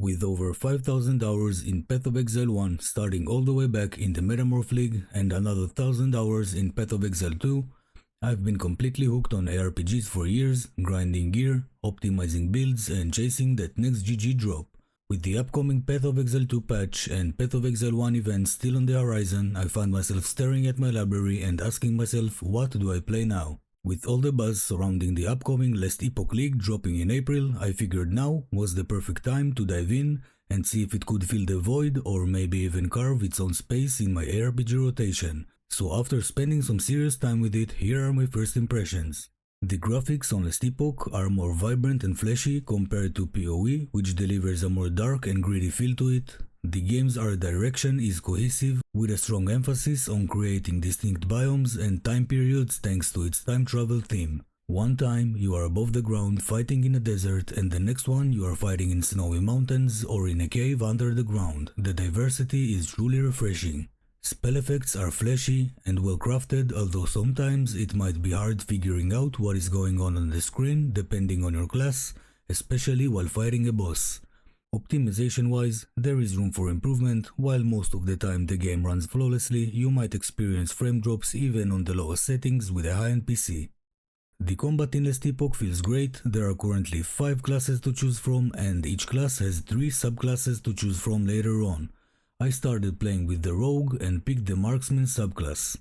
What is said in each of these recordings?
With over 5,000 hours in Path of Exile 1 starting all the way back in the Metamorph League and another 1,000 hours in Path of Exile 2, I've been completely hooked on ARPGs for years, grinding gear, optimizing builds and chasing that next GG drop. With the upcoming Path of Exile 2 patch and Path of Exile 1 event still on the horizon, I found myself staring at my library and asking myself, what do I play now? With all the buzz surrounding the upcoming Last Epoch League dropping in April, I figured now was the perfect time to dive in and see if it could fill the void or maybe even carve its own space in my ARPG rotation. So after spending some serious time with it, here are my first impressions. The graphics on Last Epoch are more vibrant and flashy compared to PoE, which delivers a more dark and gritty feel to it. The game's art direction is cohesive, with a strong emphasis on creating distinct biomes and time periods thanks to its time travel theme. One time you are above the ground fighting in a desert, and the next one you are fighting in snowy mountains or in a cave under the ground. The diversity is truly refreshing. Spell effects are flashy and well crafted, although sometimes it might be hard figuring out what is going on the screen depending on your class, especially while fighting a boss. Optimization wise, there is room for improvement. While most of the time the game runs flawlessly, you might experience frame drops even on the lowest settings with a high-end PC. The combat in Last Epoch feels great. There are currently 5 classes to choose from and each class has 3 subclasses to choose from later on. I started playing with the Rogue and picked the Marksman subclass.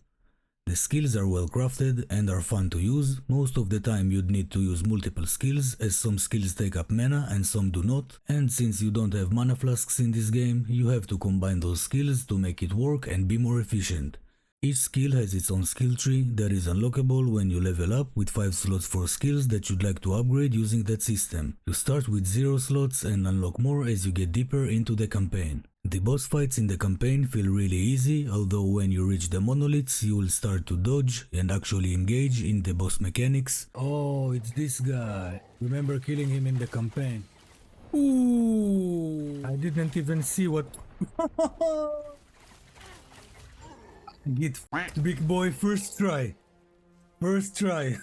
The skills are well crafted and are fun to use. Most of the time you'd need to use multiple skills, as some skills take up mana and some do not, and since you don't have mana flasks in this game, you have to combine those skills to make it work and be more efficient. Each skill has its own skill tree that is unlockable when you level up, with 5 slots for skills that you'd like to upgrade using that system. You start with 0 slots and unlock more as you get deeper into the campaign. The boss fights in the campaign feel really easy, although when you reach the monoliths you will start to dodge and actually engage in the boss mechanics. Oh, it's this guy. Remember killing him in the campaign. Ooh, I didn't even see what... Get f***ed, big boy, first try. First try.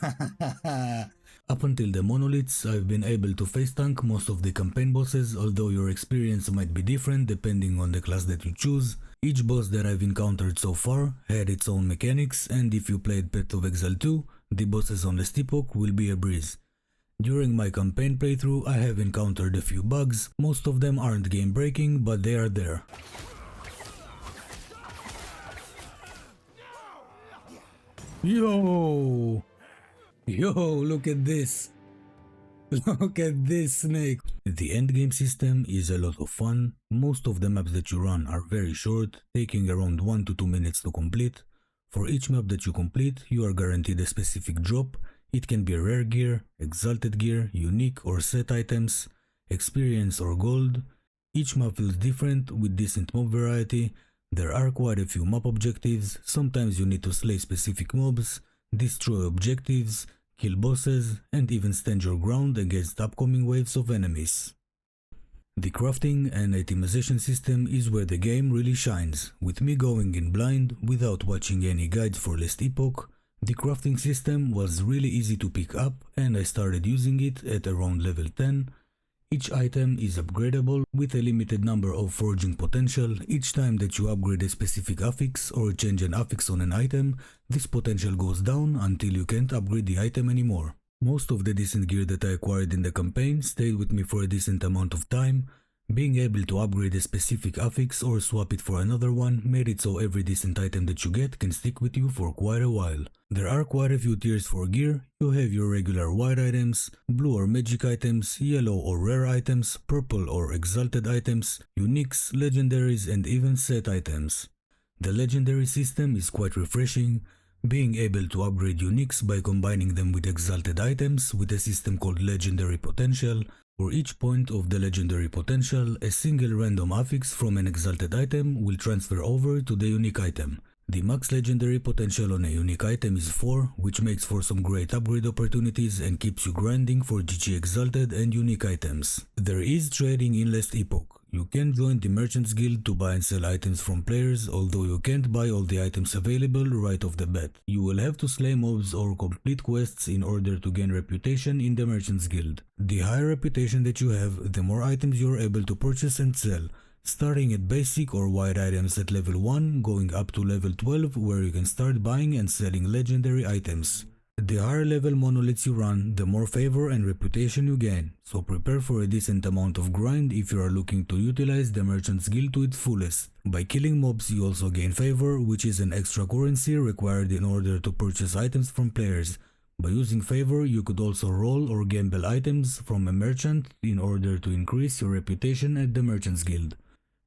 Up until the monoliths, I've been able to face tank most of the campaign bosses, although your experience might be different depending on the class that you choose. Each boss that I've encountered so far had its own mechanics, and if you played Path of Exile 2, the bosses on Last Epoch will be a breeze. During my campaign playthrough, I have encountered a few bugs. Most of them aren't game breaking, but they are there. Yo! Yo, look at this. Look at this snake. The endgame system is a lot of fun. Most of the maps that you run are very short, taking around 1 to 2 minutes to complete. For each map that you complete, you are guaranteed a specific drop. It can be rare gear, exalted gear, unique or set items, experience or gold. Each map feels different with decent mob variety. There are quite a few map objectives. Sometimes you need to slay specific mobs, destroy objectives, kill bosses, and even stand your ground against upcoming waves of enemies. The crafting and itemization system is where the game really shines. With me going in blind, without watching any guides for Last Epoch, the crafting system was really easy to pick up and I started using it at around level 10. Each item is upgradable with a limited number of forging potential. Each time that you upgrade a specific affix or change an affix on an item, this potential goes down until you can't upgrade the item anymore. Most of the decent gear that I acquired in the campaign stayed with me for a decent amount of time. Being able to upgrade a specific affix or swap it for another one made it so every decent item that you get can stick with you for quite a while. There are quite a few tiers for gear. You have your regular white items, blue or magic items, yellow or rare items, purple or exalted items, uniques, legendaries and even set items. The legendary system is quite refreshing, being able to upgrade uniques by combining them with exalted items with a system called legendary potential. For each point of the legendary potential, a single random affix from an exalted item will transfer over to the unique item. The max legendary potential on a unique item is 4, which makes for some great upgrade opportunities and keeps you grinding for GG exalted and unique items. There is trading in Last Epoch. You can join the Merchants Guild to buy and sell items from players, although you can't buy all the items available right off the bat. You will have to slay mobs or complete quests in order to gain reputation in the Merchants Guild. The higher reputation that you have, the more items you are able to purchase and sell, starting at basic or wide items at level 1, going up to level 12 where you can start buying and selling legendary items. The higher level monoliths you run, the more favor and reputation you gain, so prepare for a decent amount of grind if you are looking to utilize the Merchants Guild to its fullest. By killing mobs you also gain favor, which is an extra currency required in order to purchase items from players. By using favor you could also roll or gamble items from a merchant in order to increase your reputation at the Merchants Guild.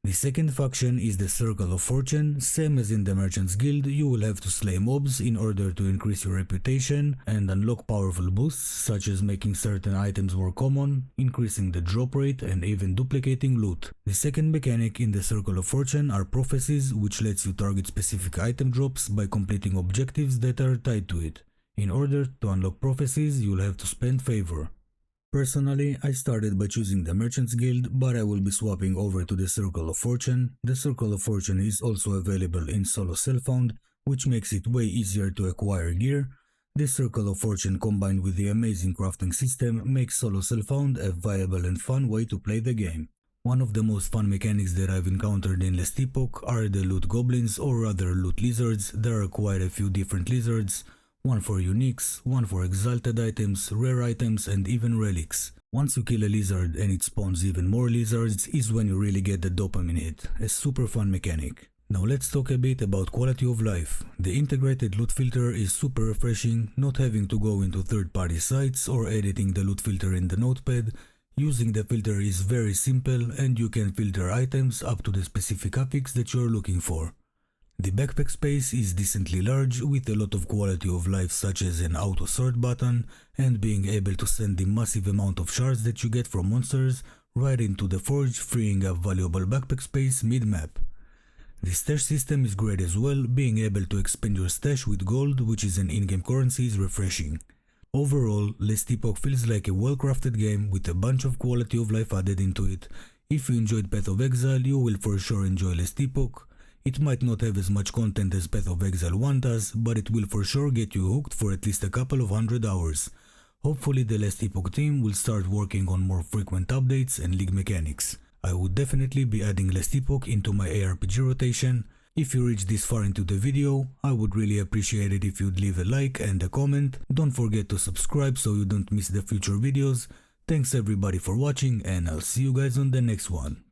The second faction is the Circle of Fortune. Same as in the Merchants Guild, you will have to slay mobs in order to increase your reputation and unlock powerful boosts such as making certain items more common, increasing the drop rate and even duplicating loot. The second mechanic in the Circle of Fortune are prophecies, which lets you target specific item drops by completing objectives that are tied to it. In order to unlock prophecies, you'll have to spend favor. Personally, I started by choosing the Merchants Guild, but I will be swapping over to the Circle of Fortune. The Circle of Fortune is also available in solo self-found, which makes it way easier to acquire gear. The Circle of Fortune combined with the amazing crafting system makes solo self-found a viable and fun way to play the game. One of the most fun mechanics that I've encountered in Last Epoch are the loot goblins, or rather loot lizards. There are quite a few different lizards. One for uniques, one for exalted items, rare items and even relics. Once you kill a lizard and it spawns even more lizards is when you really get the dopamine hit, a super fun mechanic. Now let's talk a bit about quality of life. The integrated loot filter is super refreshing, not having to go into third-party sites or editing the loot filter in the notepad. Using the filter is very simple and you can filter items up to the specific affix that you are looking for. The backpack space is decently large with a lot of quality of life such as an auto sort button and being able to send the massive amount of shards that you get from monsters right into the forge, freeing up valuable backpack space mid-map. The stash system is great as well, being able to expand your stash with gold, which is an in-game currency, is refreshing. Overall, Last Epoch feels like a well-crafted game with a bunch of quality of life added into it. If you enjoyed Path of Exile, you will for sure enjoy Last Epoch. It might not have as much content as Path of Exile 1 does, but it will for sure get you hooked for at least a couple of 100 hours. Hopefully the Last Epoch team will start working on more frequent updates and league mechanics. I would definitely be adding Last Epoch into my ARPG rotation. If you reached this far into the video, I would really appreciate it if you'd leave a like and a comment. Don't forget to subscribe so you don't miss the future videos. Thanks everybody for watching and I'll see you guys on the next one.